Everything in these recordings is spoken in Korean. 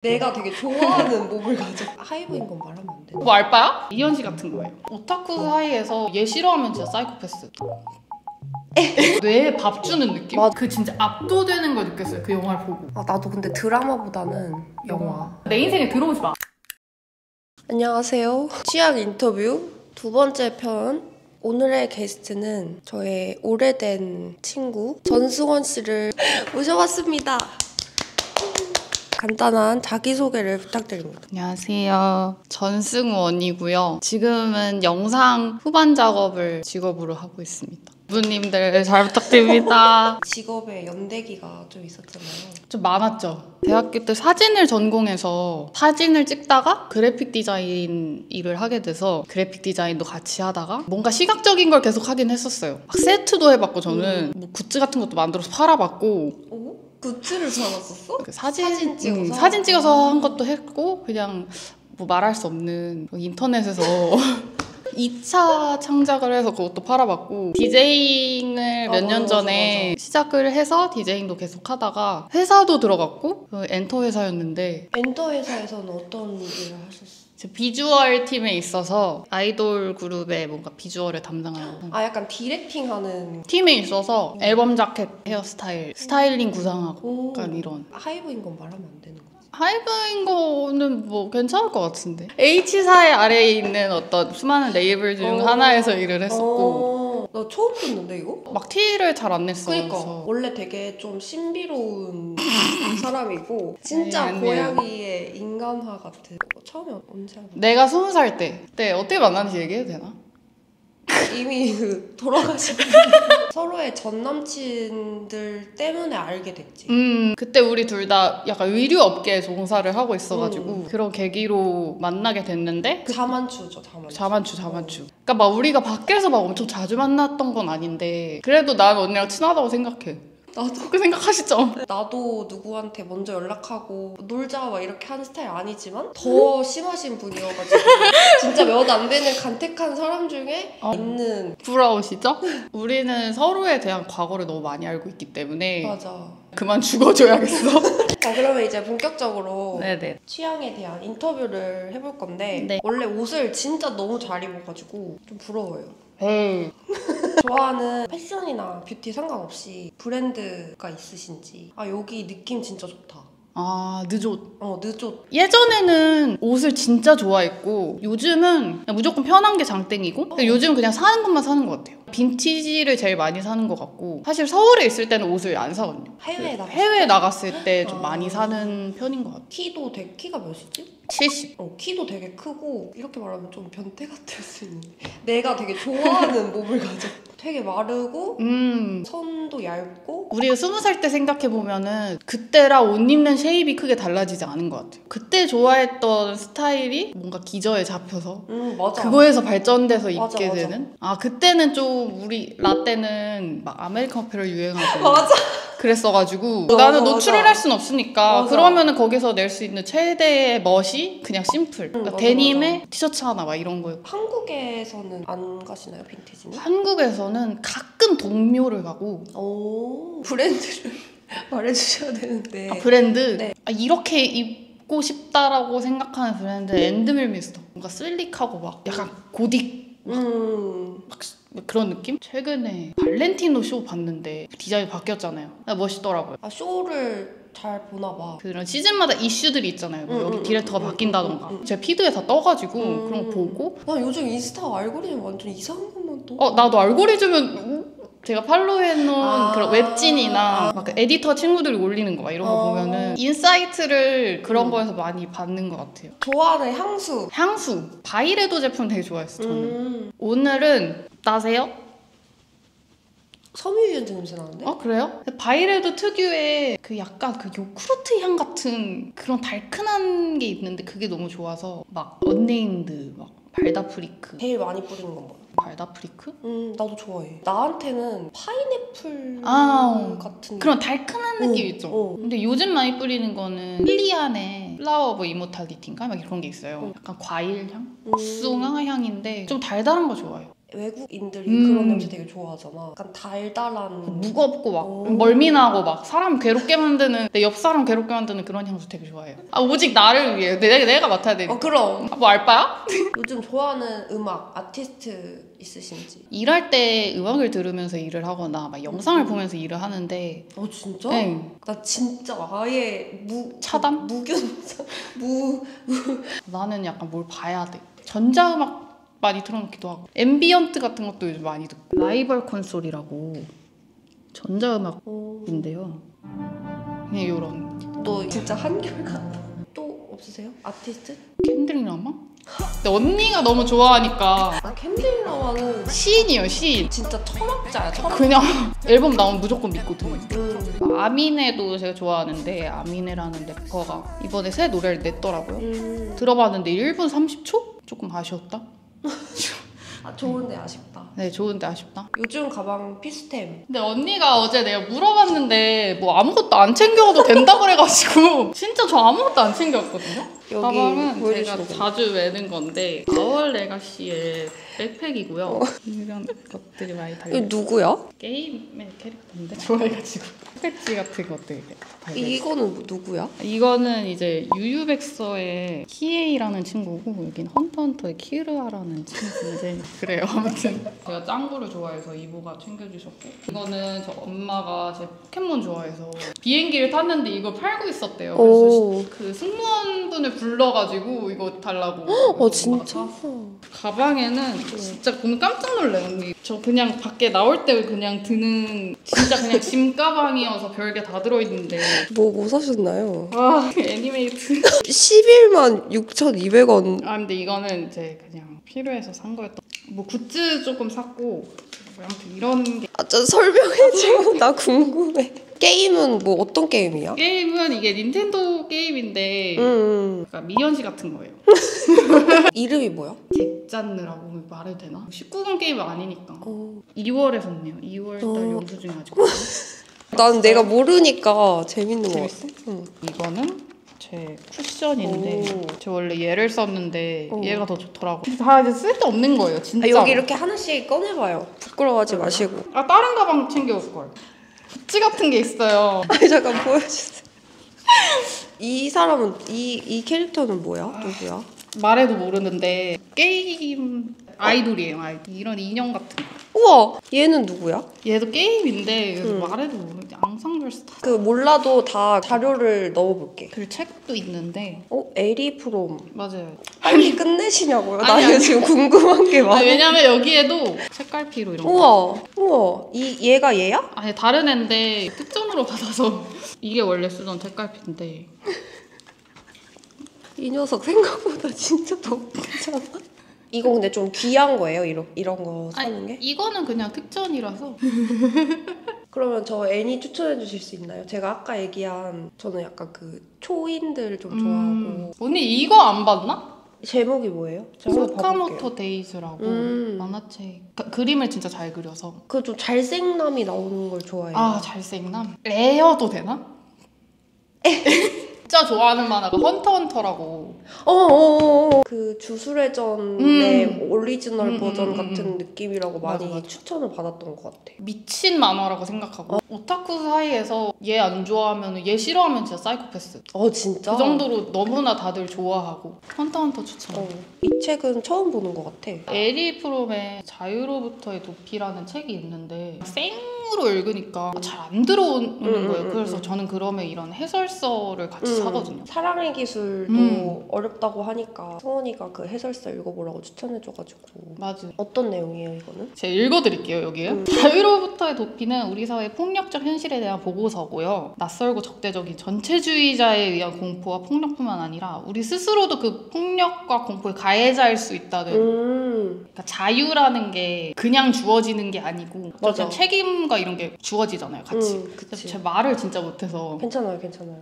내가 되게 좋아하는 몸을 가져. 하이브인 건 말하면 안 돼. 뭐 알바야? 이현씨 같은 거예요. 오타쿠 사이에서 얘 싫어하면 진짜 사이코패스. 뇌에 밥 주는 느낌? 맞아. 그 진짜 압도되는 걸 느꼈어요. 그 영화를 보고. 아, 나도 근데 드라마보다는 영화. 내 인생에 들어오지 마. 안녕하세요. 취향 인터뷰 두 번째 편. 오늘의 게스트는 저의 오래된 친구 전승원 씨를 모셔봤습니다. 간단한 자기소개를 부탁드립니다. 안녕하세요. 전승원이고요. 지금은 영상 후반 작업을 직업으로 하고 있습니다. 부모님들 잘 부탁드립니다. 직업에 연대기가 좀 있었잖아요. 좀 많았죠. 대학교 때 사진을 전공해서 사진을 찍다가 그래픽 디자인 일을 하게 돼서 그래픽 디자인도 같이 하다가 뭔가 시각적인 걸 계속 하긴 했었어요. 막 세트도 해봤고 저는 뭐 굿즈 같은 것도 만들어서 팔아봤고. 오? 굿즈를 사놨었어? 그 사진 찍어서 한 것도 했고 그냥 뭐 말할 수 없는 인터넷에서 2차 창작을 해서 그것도 팔아봤고 디제잉을 몇 년 전에 시작을 해서 디제잉도 계속 하다가 회사도 들어갔고 엔터 회사였는데 엔터 회사에서는 어떤 일을 하셨어요? 비주얼 팀에 있어서 아이돌 그룹의 뭔가 비주얼을 담당하는 아, 약간 디렉팅하는 팀에 있어서 앨범 자켓, 헤어스타일, 스타일링 구상하고 약간 이런. 하이브인 건 말하면 안 되는 거지. 하이브인 거는 뭐 괜찮을 것 같은데. H사의 아래에 있는 어떤 수많은 레이블 중 하나에서 일을 했었고 나 처음 듣는데 이거? 막 티를 잘 안 냈어. 그러니까 그래서. 원래 되게 좀 신비로운 사람이고 진짜 아니에요. 고양이의 인간화 같은 거. 처음에 언제 알았어? 내가 20살 때 그때 어떻게 만났는지 얘기해도 되나? 이미 돌아가신 서로의 전 남친들 때문에 알게 됐지. 그때 우리 둘 다 약간 의류 업계에 종사를 하고 있어가지고 그런 계기로 만나게 됐는데 자만추죠. 자만추. 그러니까 막 우리가 밖에서 막 엄청 자주 만났던 건 아닌데 그래도 난 언니랑 친하다고 생각해. 나도 그렇게 생각하시죠? 나도 누구한테 먼저 연락하고 놀자 막 이렇게 하는 스타일 아니지만 더 심하신 분이어가지고 진짜 몇 안 되는 간택한 사람 중에 있는. 부러우시죠? 우리는 서로에 대한 과거를 너무 많이 알고 있기 때문에 맞아. 그만 죽어줘야겠어. 자, 그러면 이제 본격적으로 네네. 취향에 대한 인터뷰를 해볼 건데 네. 원래 옷을 진짜 너무 잘 입어가지고 좀 부러워요. 에이. 좋아하는 패션이나 뷰티 상관없이 브랜드가 있으신지. 아, 여기 느낌 진짜 좋다. 아, 느조. 느조. 예전에는 옷을 진짜 좋아했고 요즘은 그냥 무조건 편한 게 장땡이고 근데 요즘은 그냥 사는 것만 사는 것 같아요. 빈티지를 제일 많이 사는 것 같고 사실 서울에 있을 때는 옷을 안 사거든요. 해외에 나갔을 때 좀 많이 사는 편인 것 같아요. 키가 몇이지? 70. 키도 되게 크고 이렇게 말하면 좀 변태 같을 수 있는데 내가 되게 좋아하는 몸을 가져. 되게 마르고 선도 얇고. 우리가 20살 때 생각해보면은 그때랑 옷 입는 쉐입이 크게 달라지지 않은 것 같아요. 그때 좋아했던 스타일이 뭔가 기저에 잡혀서 맞아. 그거에서 발전돼서 입게 맞아. 되는. 아, 그때는 좀 우리 라떼는 막 아메리칸 어페럴 유행하고 맞아. 그랬어가지고 나는 노출을 할 순 없으니까 맞아. 그러면은 거기서 낼 수 있는 최대의 멋이 그냥 심플. 그러니까 맞아, 데님에 맞아. 티셔츠 하나 막 이런 거예요. 한국에서는 안 가시나요, 빈티지는? 한국에서는 가끔 동묘를 가고. 브랜드를 말해주셔야 되는데. 브랜드? 네. 이렇게 입고 싶다라고 생각하는 브랜드 엔드밀미스터. 뭔가 슬릭하고 막 약간 고딕 막 그런 느낌? 최근에 발렌티노 쇼 봤는데 디자인 바뀌었잖아요. 멋있더라고요. 쇼를 잘 보나 봐. 그런 시즌마다 이슈들이 있잖아요. 뭐 여기 디렉터가 바뀐다던가. 제 피드에 다 떠가지고 그런 거 보고. 나 요즘 인스타 알고리즘 완전 이상한 것만 떠. 나도 알고리즘은 제가 팔로우해놓은 그런 웹진이나 막 에디터 친구들이 올리는 거 이런 거 보면은 인사이트를 그런 거에서 많이 받는 것 같아요. 좋아하는 향수. 바이레도 제품 되게 좋아했어요. 저는. 오늘은 나세요? 섬유유연제 냄새 나는데? 그래요? 바이레도 특유의 그 약간 그 요구르트 향 같은 그런 달큰한 게 있는데 그게 너무 좋아서 막 언네임드 막 발다프리크. 제일 많이 뿌리는 건 뭐야? 발다프리크? 나도 좋아해. 나한테는 파인애플 같은 그런 달큰한 느낌 있죠? 근데 요즘 많이 뿌리는 거는 클리안의 플라워 오브 이모탈리티인가? 막 이런 게 있어요. 약간 과일 향? 복숭아 향인데 좀 달달한 거 좋아해요. 외국인들이 그런 냄새 되게 좋아하잖아. 약간 달달한 무겁고 막 오. 멀미나고 막 사람 괴롭게 만드는 내 옆 사람 괴롭게 만드는 그런 향수 되게 좋아해요. 아 오직 나를 위해 내가 맡아야 되니까. 그럼 뭐 알바야? 요즘 좋아하는 음악 아티스트 있으신지? 일할 때 음악을 들으면서 일을 하거나 막 영상을 보면서 일을 하는데 진짜? 네. 나 진짜 아예 차단? 무균성 나는 약간 뭘 봐야 돼. 전자음악 많이 틀어놓기도 하고 앰비언트 같은 것도 요즘 많이 듣고 라이벌 콘솔이라고 전자음악인데요. 그냥 요런 너 진짜 한결같다. 또 없으세요? 아티스트? 캔드릭 라마? 근데 언니가 너무 좋아하니까 나 캔드릭 라마는 시인이에요 시인. 진짜 철학자야 철학. 그냥 앨범 나오면 무조건 믿고 듣는. 음. 아미네도 제가 좋아하는데 아미네라는 래퍼가 이번에 새 노래를 냈더라고요. 들어봤는데 1분 30초? 조금 아쉬웠다. 좋은데 아쉽다. 네 좋은데 아쉽다. 요즘 가방 필수템. 근데 언니가 어제 내가 물어봤는데 뭐 아무것도 안 챙겨도 된다 그래가지고 진짜 저 아무것도 안 챙겨왔거든요. 여기 가방은 제가 보여주시면 자주 매는 건데 아월 레가시의 백팩이고요. 이런 것들이 많이 달려. 이거 누구야? 게임의 캐릭터인데 좋아해가지고 패치 같은 것들 달려. 이거는 누구야? 이거는 이제 유유백서의 키에이라는 친구고 여긴 헌터헌터의 키르아라는 친구인데 그래요. 아무튼 제가 짱구를 좋아해서 이모가 챙겨주셨고 이거는 저 엄마가 제 포켓몬 좋아해서 비행기를 tas는데 이거 팔고 있었대요. 그래서 그 승무원분을 불러가지고 이거 달라고. 진짜? 가방에는 진짜 보면 깜짝 놀래요. 저 그냥 밖에 나올 때 그냥 드는 진짜 그냥 짐 가방이어서 별게 다 들어있는데 뭐 사셨나요? 와 애니메이트 11만 6,200원. 근데 이거는 이제 그냥 필요해서 산 거였던 뭐 굿즈 조금 샀고 뭐 아무튼 이런 게 좀 설명해줘. 나 궁금해. 게임은 뭐 어떤 게임이야? 게임은 이게 닌텐도 게임인데 그러니까 미연시 같은 거예요. 이름이 뭐야? 잭잔느라고 말해도 되나? 19금 게임은 아니니까 2월에 샀네요. 2월달 영수증이 아직 난 내가 모르니까 재밌는 거 같아. 재밌어? 이거는 제 쿠션인데 제가 원래 얘를 썼는데 얘가 더 좋더라고. 다 이제 쓸데없는 거예요 진짜. 여기 이렇게 하나씩 꺼내봐요. 부끄러워하지 마시고. 다른 가방 챙겨올 걸. 구찌 같은 게 있어요. 잠깐 보여주세요. 이 사람은 이 캐릭터는 뭐야? 누구야? 말해도 모르는데 게임 아이돌이에요. 아이돌. 이런 인형 같은 거. 우와, 얘는 누구야? 얘도 게임인데 말해도 모르는데 앙상블 스타. 그 몰라도 다 자료를 넣어볼게. 그 책도 있는데. 에리프롬. 맞아요. 빨리 끝내시냐고요? 나 아니, 이거 아니. 지금 궁금한 게 많아. 왜냐면 여기에도 색깔피로 이런 거. 우와. 얘가 얘야? 아니 다른 애인데 특전으로 받아서 이게 원래 쓰던 색깔피인데. 이 녀석 생각보다 진짜 덥잖아. 이거 근데 좀 귀한 거예요? 이런 거 사는 게? 이거는 그냥 특전이라서. 그러면 저 애니 추천해 주실 수 있나요? 제가 아까 얘기한 저는 약간 그 초인들 좀 좋아하고. 언니 이거 안 봤나? 제목이 뭐예요? 제가 한번 봐볼게요. 사카모토 데이즈라고 만화책. 그림을 진짜 잘 그려서. 그 좀 잘생남이 나오는 걸 좋아해요. 잘생남? 레어도 되나? 진짜 좋아하는 만화가 헌터헌터라고. 그 주술회전의 오리지널 버전 같은 느낌이라고 많이 맞아. 추천을 받았던 것 같아. 미친 만화라고 생각하고 오타쿠 사이에서 얘 안 좋아하면 얘 싫어하면 진짜 사이코패스. 진짜? 그 정도로 너무나 다들 좋아하고 헌터헌터 추천. 이 책은 처음 보는 것 같아. 에리 프롬의 자유로부터의 도피라는 책이 있는데 생으로 읽으니까 잘 안 들어오는 거예요. 그래서 저는 그러면 이런 해설서를 같이 사거든요. 사랑의 기술도 어렵다고 하니까 성원이가 그 해설서 읽어보라고 추천해줘가지고. 맞아요. 어떤 내용이에요 이거는? 제가 읽어드릴게요. 여기에. 자유로부터의 도피는 우리 사회의 폭력적 현실에 대한 보고서고요. 낯설고 적대적인 전체주의자에 의한 공포와 폭력뿐만 아니라 우리 스스로도 그 폭력과 공포의 가해자일 수 있다는. 그러니까 자유라는 게 그냥 주어지는 게 아니고 맞아. 책임과 이런 게 주어지잖아요. 같이. 그래서 제 말을 진짜 못해서 괜찮아요.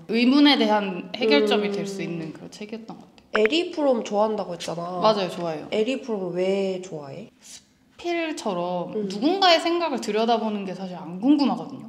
의문에 대한 해결점이 될 수 있는 그런 책이었던 것 같아요. 에리 프롬 좋아한다고 했잖아. 맞아요. 좋아해요. 에리 프롬 왜 좋아해? 필처럼 누군가의 생각을 들여다보는 게 사실 안 궁금하거든요.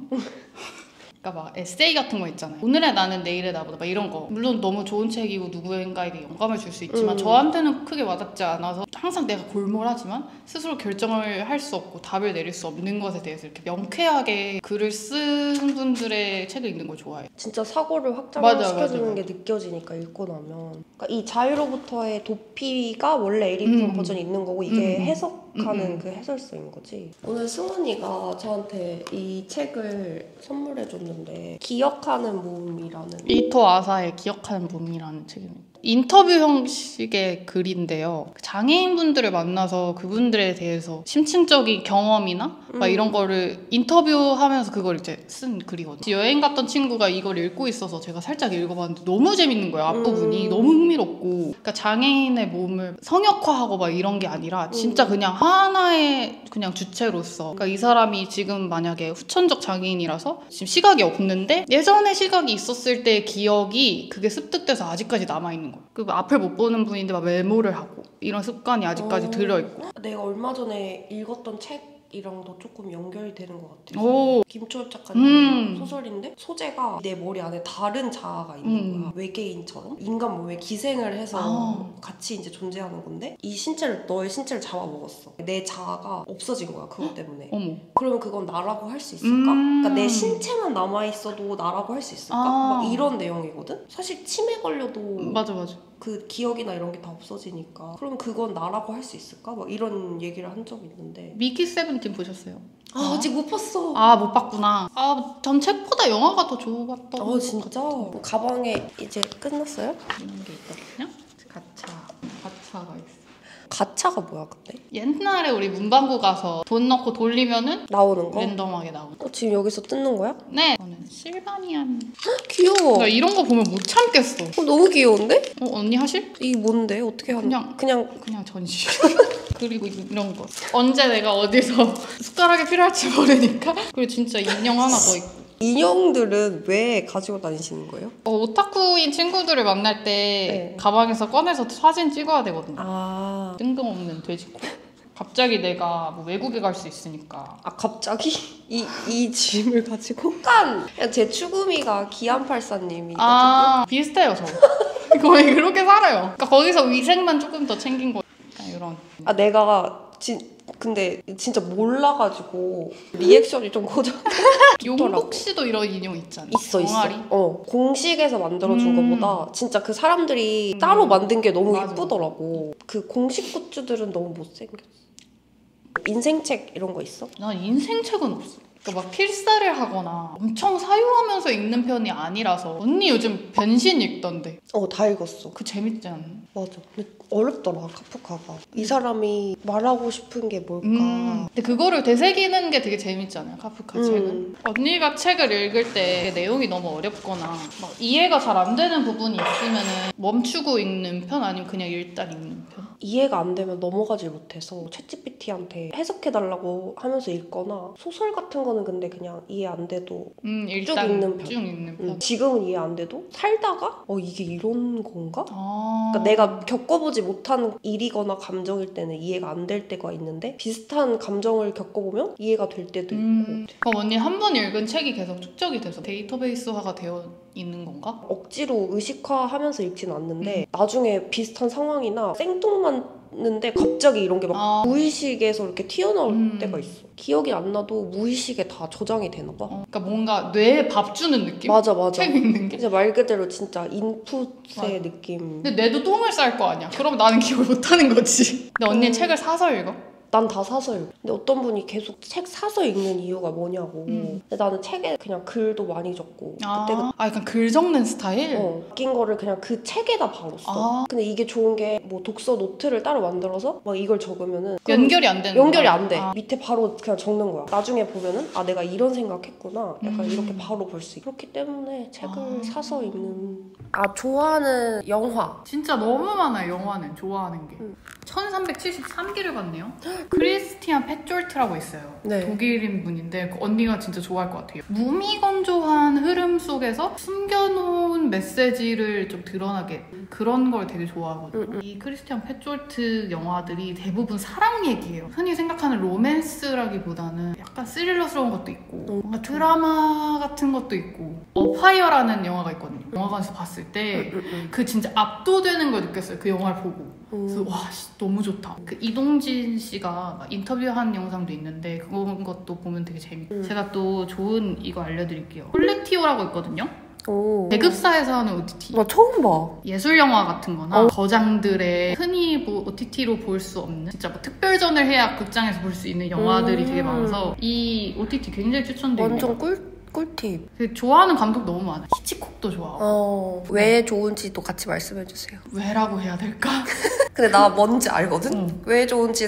그러니까 막 에세이 같은 거 있잖아요. 오늘의 나는 내일의 나보다 막 이런 거. 물론 너무 좋은 책이고 누구인가에게 영감을 줄 수 있지만 저한테는 크게 와닿지 않아서 항상 내가 골몰하지만 스스로 결정을 할 수 없고 답을 내릴 수 없는 것에 대해서 이렇게 명쾌하게 글을 쓴 분들의 책을 읽는 걸 좋아해요. 진짜 사고를 맞아, 확장시켜주는 맞아. 게 느껴지니까 읽고 나면 그러니까 이 자유로부터의 도피가 원래 에리프롬 버전이 있는 거고 이게 해석하는 그 해설서인 거지. 오늘 승원이가 저한테 이 책을 선물해줬는데 기억하는 몸이라는 이토 아사의 기억하는 몸이라는 책입니다. 인터뷰 형식의 글인데요. 장애인분들을 만나서 그분들에 대해서 심층적인 경험이나 막 이런 거를 인터뷰하면서 그걸 이제 쓴 글이거든요. 여행 갔던 친구가 이걸 읽고 있어서 제가 살짝 읽어봤는데 너무 재밌는 거예요. 앞부분이 너무 흥미롭고 그러니까 장애인의 몸을 성역화하고 막 이런 게 아니라 진짜 그냥 하나의 그냥 주체로서 그러니까 이 사람이 지금 만약에 후천적 장애인이라서 지금 시각이 없는데 예전에 시각이 있었을 때의 기억이 그게 습득돼서 아직까지 남아있는 거예요. 그 앞을 못 보는 분인데 막 메모를 하고 이런 습관이 아직까지 들어있고 내가 얼마 전에 읽었던 책이랑도 조금 연결이 되는 것 같아요. 오. 김초엽 작가님 소설인데 소재가 내 머리 안에 다른 자아가 있는 거야. 외계인처럼 인간 몸에 기생을 해서 같이 이제 존재하는 건데 이 신체를 너의 신체를 잡아먹었어. 내 자아가 없어진 거야 그것 때문에. 어머. 그러면 그건 나라고 할 수 있을까? 그러니까 내 신체만 남아있어도 나라고 할 수 있을까? 막 이런 내용이거든? 사실 치매 걸려도 맞아 그 기억이나 이런 게 다 없어지니까 그럼 그건 나라고 할 수 있을까? 막 이런 얘기를 한 적이 있는데 미키 세븐틴 보셨어요? 아직 못 봤어. 아 못 봤구나. 전 책보다 영화가 더 좋았던 진짜? 가방에 이제 끝났어요? 이런 게 있거든요. 가차가 있어. 가차가 뭐야 근데? 옛날에 우리 문방구 가서 돈 넣고 돌리면은 나오는 거? 랜덤하게 나오는. 지금 여기서 뜯는 거야? 네. 저는 실바니안. 귀여워. 나 이런 거 보면 못 참겠어. 너무 귀여운데? 언니 하실? 이게 뭔데? 어떻게 하는? 그냥 전시. 그리고 이런 거. 언제 내가 어디서 숟가락이 필요할지 모르니까. 그리고 진짜 인형 하나 더 있고. 인형들은 왜 가지고 다니시는 거예요? 오타쿠인 친구들을 만날 때 네. 가방에서 꺼내서 사진 찍어야 되거든요. 아 뜬금없는 돼지코. 갑자기 내가 뭐 외국에 갈 수 있으니까. 갑자기? 이 짐을 가지고? 약간 제 추구미가 기안팔사님이 비슷해요 저. 거의 그렇게 살아요. 그러니까 거기서 위생만 조금 더 챙긴 거. 이런. 내가 근데 진짜 몰라가지고 리액션이 좀 고정. 용복 씨도 이런 인형 있잖아요. 있어. 병아리? 공식에서 만들어준 것보다 진짜 그 사람들이 따로 만든 게 너무 맞아. 예쁘더라고. 그 공식 굿즈들은 너무 못생겼어. 인생책 이런 거 있어? 난 인생책은 없어. 그러니까 막 필사를 하거나 엄청 사유하면서 읽는 편이 아니라서. 언니 요즘 변신 읽던데. 다 읽었어. 그 재밌지 않아? 맞아. 근데 어렵더라 카프카가. 이 사람이 말하고 싶은 게 뭘까? 근데 그거를 되새기는 게 되게 재밌잖아요 카프카 책은. 언니가 책을 읽을 때 내용이 너무 어렵거나 막 이해가 잘 안 되는 부분이 있으면 멈추고 읽는 편 아니면 그냥 일단 읽는 편? 이해가 안 되면 넘어가질 못해서 챗GPT한테 해석해달라고 하면서 읽거나 소설 같은 거는 근데 그냥 이해 안 돼도 일단 쭉 읽는 편. 쭉 읽는 편. 지금은 이해 안 돼도 살다가 이게 이런 건가? 그러니까 내가 겪어보지 못한 일이거나 감정일 때는 이해가 안 될 때가 있는데 비슷한 감정을 겪어보면 이해가 될 때도 있고. 그럼 언니 한 번 읽은 책이 계속 축적이 돼서 데이터베이스화가 되어 있는 건가? 억지로 의식화하면서 읽진 않는데 나중에 비슷한 상황이나 생뚱맞는데 갑자기 이런 게 막 무의식에서 이렇게 튀어나올 때가 있어. 기억이 안 나도 무의식에 다 저장이 되나 봐. 그러니까 뭔가 뇌에 밥 주는 느낌? 맞아. 책 읽는 게? 이제 말 그대로 진짜 인풋의 맞아. 느낌. 근데 뇌도 똥을 쌀 거 아니야. 그럼 나는 기억을 못 하는 거지. 근데 언니 책을 사서 읽어? 난 다 사서 읽어. 근데 어떤 분이 계속 책 사서 읽는 이유가 뭐냐고. 근데 나는 책에 그냥 글도 많이 적고 약간 글 적는 스타일? 웃긴 거를 그냥 그 책에다 바로 써. 근데 이게 좋은 게 뭐 독서 노트를 따로 만들어서 막 이걸 적으면은 연결이 안 되는 연결이 거야? 안 돼. 밑에 바로 그냥 적는 거야. 나중에 보면은 내가 이런 생각했구나. 약간 이렇게 바로 볼 수 있고. 그렇기 때문에 책을 사서 읽는. 좋아하는 영화. 진짜 너무 많아요 영화는 좋아하는 게. 1373기를 봤네요. 크리스티안 페졸트라고 있어요. 네. 독일인 분인데 그 언니가 진짜 좋아할 것 같아요. 무미건조한 흐름 속에서 숨겨놓은 메시지를 좀 드러나게 그런 걸 되게 좋아하거든요. 이 크리스티안 페졸트 영화들이 대부분 사랑 얘기예요. 흔히 생각하는 로맨스라기보다는 약간 스릴러스러운 것도 있고 뭔가 드라마 같은 것도 있고 어파이어라는 영화가 있거든요. 영화관에서 봤을 때 그 진짜 압도되는 걸 느꼈어요. 그 영화를 보고. 그래서 와 너무 좋다. 그 이동진 씨가 막 인터뷰한 영상도 있는데 그런 것도 보면 되게 재밌고 제가 또 좋은 이거 알려드릴게요. 콜렉티오라고 있거든요. 오. 대급사에서 하는 OTT. 나 처음 봐. 예술 영화 같은 거나 거장들의 흔히 OTT로 볼 수 없는 진짜 뭐 특별전을 해야 극장에서 볼 수 있는 영화들이 되게 많아서 이 OTT 굉장히 추천드려요. 완전 꿀팁. 좋아하는 감독 너무 많아. 히치콕도 좋아하고. 왜 좋은지도 같이 말씀해주세요. 왜라고 해야 될까? 근데 나 뭔지 알거든? 왜 좋은지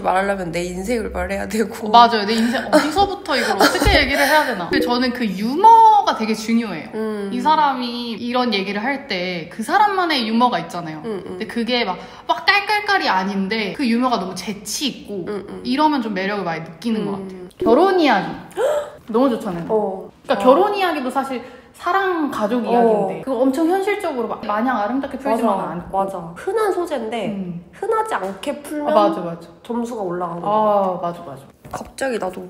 말하려면 내 인생을 말해야 되고. 맞아요. 내 인생 어디서부터 이걸 어떻게 얘기를 해야 되나. 근데 저는 그 유머가 되게 중요해요. 이 사람이 이런 얘기를 할 때 그 사람만의 유머가 있잖아요. 근데 그게 막 깔깔깔이 아닌데 그 유머가 너무 재치 있고 이러면 좀 매력을 많이 느끼는 것 같아요. 결혼 이야기. 너무 좋잖아요. 그러니까 결혼 이야기도 사실 사랑 가족 이야기인데 그거 엄청 현실적으로 마냥 아름답게 풀지만은 않고. 맞아. 흔한 소재인데 흔하지 않게 풀면 맞아. 점수가 올라가는 거. 맞아. 갑자기 나도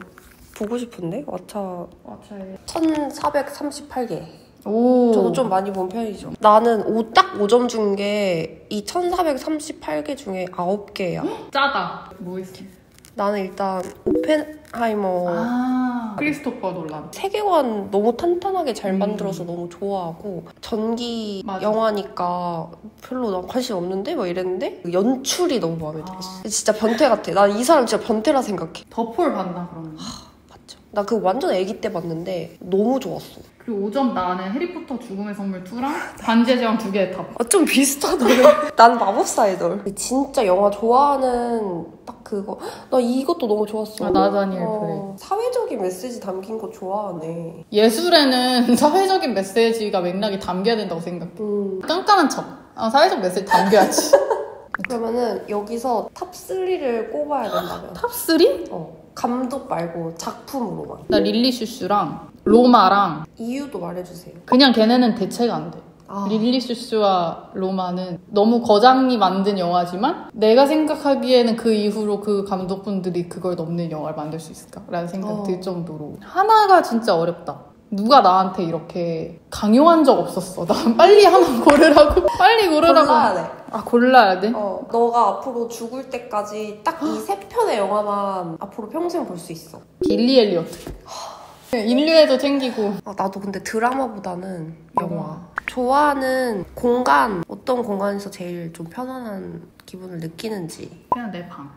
보고 싶은데? 왓챠 맞아요. 1438개. 오. 저도 좀 많이 본 편이죠. 나는 딱 5점 준 게 이 1438개 중에 9개야. 짜다. 뭐 있어? 나는 일단 오펜하이머 크리스토퍼 놀란. 세계관 너무 탄탄하게 잘 만들어서 너무 좋아하고 전기 맞아. 영화니까 별로 난 관심 없는데 막 이랬는데 연출이 너무 마음에 들었어. 진짜 변태 같아. 난 이 사람 진짜 변태라 생각해. 더폴 봤나 그러면? 맞죠. 나 그거 완전 애기 때 봤는데 너무 좋았어. 그리고 5점 나는 해리포터 죽음의 선물 2랑 반지의 제왕 2개 다. 좀 비슷하네. 난 마법사 애들. 진짜 영화 좋아하는 딱 그거. 나 이것도 너무 좋았어. 나다니엘 브레이. 사회적인 메시지 담긴 거 좋아하네. 예술에는 사회적인 메시지가 맥락이 담겨야 된다고 생각해. 깐깐한 척. 사회적 메시지 담겨야지. 그러면은 여기서 탑 3를 꼽아야 된다면. 탑 3? 감독 말고 작품으로만. 나 릴리 슈슈랑 로마랑. 이유도 말해주세요. 그냥 걔네는 대체가 안 돼. 릴리 슈슈와 로마는 너무 거장이 만든 영화지만 내가 생각하기에는 그 이후로 그 감독분들이 그걸 넘는 영화를 만들 수 있을까라는 생각이 들 정도로. 하나가 진짜 어렵다. 누가 나한테 이렇게 강요한 적 없었어. 난 빨리 하나 고르라고. 빨리 고르라고. 골라야 돼. 골라야 돼? 너가 앞으로 죽을 때까지 딱 이 3편의 영화만 앞으로 평생 볼 수 있어. 빌리 엘리어트. 인류애도 챙기고. 나도 근데 드라마보다는 영화. 좋아하는 공간, 어떤 공간에서 제일 좀 편안한 기분을 느끼는지. 그냥 내 방.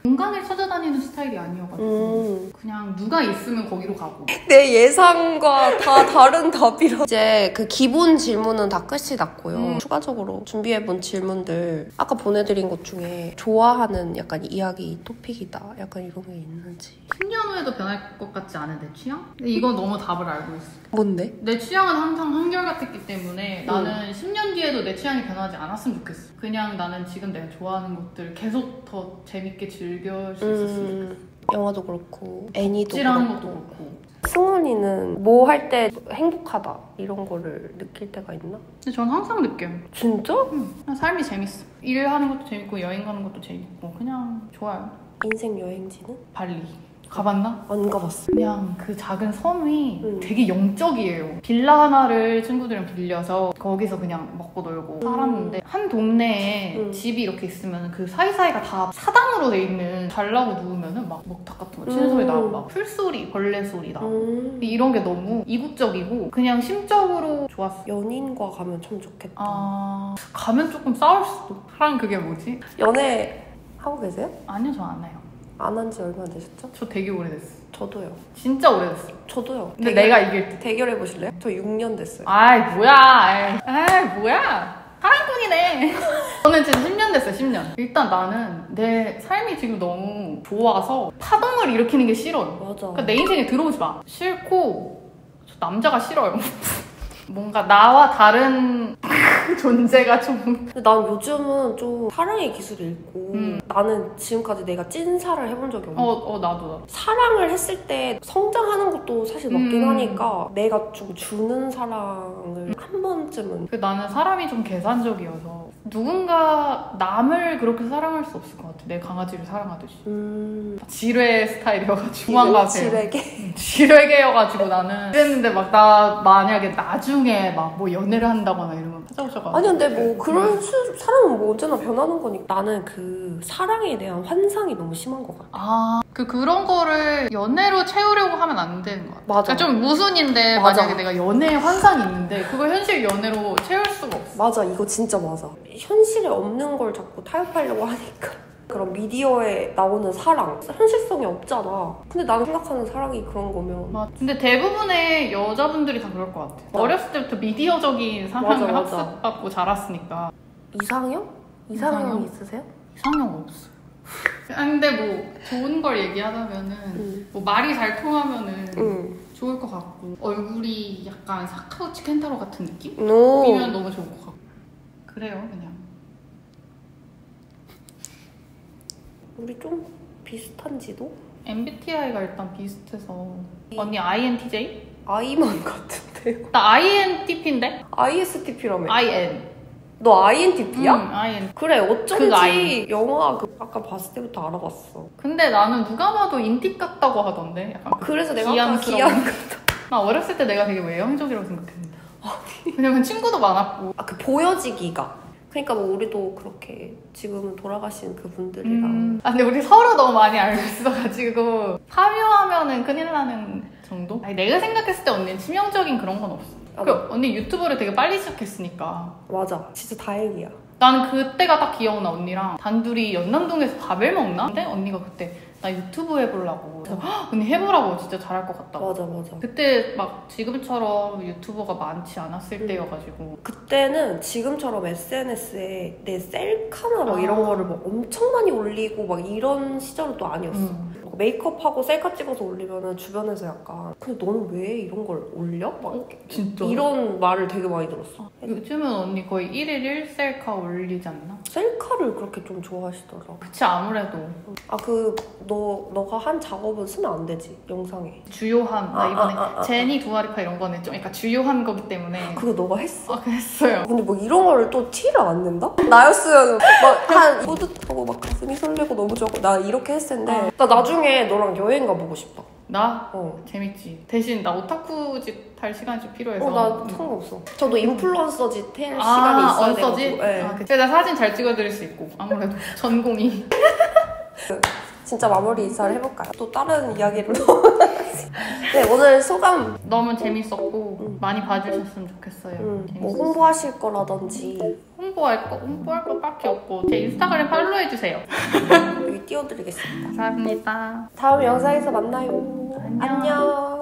공간을 찾아다니는 스타일이 아니어가지고 그냥 누가 있으면 거기로 가고. 내 예상과 다 다른 답이라. 이제 그 기본 질문은 다 끝이 났고요. 추가적으로 준비해본 질문들 아까 보내드린 것 중에 좋아하는 약간 이야기 토픽이다 약간 이런 게 있는지. 10년 후에도 변할 것 같지 않은 내 취향? 근데 이건 너무 답을 알고 있어. 뭔데? 내 취향은 항상 한결같았기 때문에 나는 10년 뒤에도 내 취향이 변하지 않았으면 좋겠어. 그냥 나는 지금 내가 좋아하는 것들 계속 더 재밌게 즐길 수 있었으면 좋겠어. 영화도 그렇고 애니도 찌라는 그렇고. 것도 그렇고. 승원이는 뭐 할 때 행복하다 이런 거를 느낄 때가 있나? 근데 전 항상 느껴요. 진짜? 그냥 삶이 재밌어. 일하는 것도 재밌고 여행 가는 것도 재밌고 그냥 좋아요. 인생 여행지는? 발리. 가봤나? 안 가봤어. 그냥 그 작은 섬이 되게 영적이에요. 빌라 하나를 친구들이랑 빌려서 거기서 그냥 먹고 놀고 살았는데 한 동네에 집이 이렇게 있으면 그 사이사이가 다 사당으로 돼 있는 잘라고 누우면은 막 먹탁 같은 거 치는 소리 나고 막 풀소리, 벌레 소리 나고 이런 게 너무 이국적이고 그냥 심적으로 좋았어. 연인과 가면 참 좋겠다. 가면 조금 싸울 수도. 사람 그게 뭐지? 연애 하고 계세요? 아니요, 저 안 해요. 안 한 지 얼마나 되셨죠? 저 되게 오래됐어. 저도요. 진짜 오래됐어. 저도요. 근데 내가 이길 때. 대결해보실래요? 저 6년 됐어요. 아이 뭐야. 뭐야. 사랑꾼이네. 저는 지금 10년 됐어요. 10년. 일단 나는 내 삶이 지금 너무 좋아서 파동을 일으키는 게 싫어요. 맞아. 그러니까 내 인생에 들어오지 마. 싫고 저 남자가 싫어요. 뭔가 나와 다른 존재가 좀 근데 난 요즘은 좀 사랑의 기술을 읽고 나는 지금까지 내가 찐사를 해본 적이 없는데 나도 사랑을 했을 때 성장하는 것도 사실 맞긴 하니까 내가 좀 주는 사랑을 한 번쯤은 나는 사람이 좀 계산적이어서 누군가 남을 그렇게 사랑할 수 없을 것 같아. 내 강아지를 사랑하듯이. 지뢰 스타일이어가지고 도망가세요. 지뢰개여가지고 나는 그랬는데 막 나 만약에 나중에 막 뭐 연애를 한다거나 이러면 찾아오셔가지고 아니 근데 뭐 그런 사람은 뭐 언제나 변하는 거니까 나는 그 사랑에 대한 환상이 너무 심한 것 같아. 그런 거를 연애로 채우려고 하면 안 되는 것 같아. 맞아. 그러니까 좀 무순인데 맞아. 만약에 내가 연애에 환상이 있는데 그걸 현실 연애로 채울 수가 없어. 맞아, 이거 진짜 맞아. 현실에 없는 걸 자꾸 타협하려고 하니까 그런 미디어에 나오는 사랑 현실성이 없잖아. 근데 나는 생각하는 사랑이 그런 거면 근데 대부분의 여자분들이 다 그럴 것 같아. 어렸을 때부터 미디어적인 사랑을 학습받고 자랐으니까. 이상형? 이상형 있으세요? 이상형 없어. 근데 뭐 좋은 걸 얘기하자면은 뭐 말이 잘 통하면은 좋을 것 같고 얼굴이 약간 사카우치 켄타로 같은 느낌? 이면 너무 좋을 것 같고 그래요 그냥. 우리 좀 비슷한지도? MBTI가 일단 비슷해서 언니 INTJ? I만 같은데요? 나 INTP인데? ISTP라며. IN. 너 INTP야? IN. 그래, 그 어쩐지 I. 영화 아까 봤을 때부터 알아봤어. 근데 나는 누가 봐도 인팁 같다고 하던데. 약간 그래서 내가 아까 기암스러운. 기암 같다. 나 어렸을 때 내가 되게 외향적이라고 생각했는데. 왜냐면 친구도 많았고. 그 보여지기가. 그러니까 뭐 우리도 그렇게 지금은 돌아가신 그분들이랑 근데 우리 서로 너무 많이 알고 있어가지고 파묘하면은 큰일 나는 정도? 아니, 내가 생각했을 때 언니는 치명적인 그런 건 없어. 언니 유튜브를 되게 빨리 시작했으니까. 맞아, 진짜 다행이야. 나는 그때가 딱 기억나. 언니랑 단둘이 연남동에서 밥을 먹나? 근데 언니가 그때 나 유튜브 해보려고. 그래서 언니 해보라고. 진짜 잘할 것 같다고. 맞아. 그때 막 지금처럼 유튜버가 많지 않았을 때여가지고. 그때는 지금처럼 SNS에 내 셀카나 막 이런 거를 막 엄청 많이 올리고 막 이런 시절은 또 아니었어. 메이크업하고 셀카 찍어서 올리면은 주변에서 약간 근데 너는 왜 이런 걸 올려? 막 진짜? 이런 말을 되게 많이 들었어. 요즘은 언니 거의 1일 1셀카 올리지 않나? 셀카를 그렇게 좀 좋아하시더라. 그치 아무래도. 너가 한 작업은 쓰면 안 되지 영상에. 주요한 나 이번에 제니 두아리파 이런 거는 좀 약간 주요한 거기 때문에. 그거 너가 했어? 했어요. 근데 뭐 이런 거를 또 티를 안 낸다? 나였으면 막 한 뿌듯하고 막 가슴이 설레고 너무 좋고 나 이렇게 했을 텐데 나 나중에 너랑 여행 가보고 싶다. 나? 재밌지. 대신 나 오타쿠 짓 할 시간이 좀 필요해서. 나 상관없어. 저도 인플루언서 짓 할 시간이 있어야 돼가지고. 네. 그치. 나 사진 잘 찍어드릴 수 있고 아무래도 전공이. 진짜 마무리 인사를 해볼까요? 또 다른 이야기로 네, 오늘 소감 너무 재밌었고 많이 봐주셨으면 좋겠어요. 뭐 홍보하실 거라든지 홍보할 거 밖에 없고 제 인스타그램 팔로우해주세요. 여기 띄워드리겠습니다. 감사합니다. 다음 영상에서 만나요. 안녕.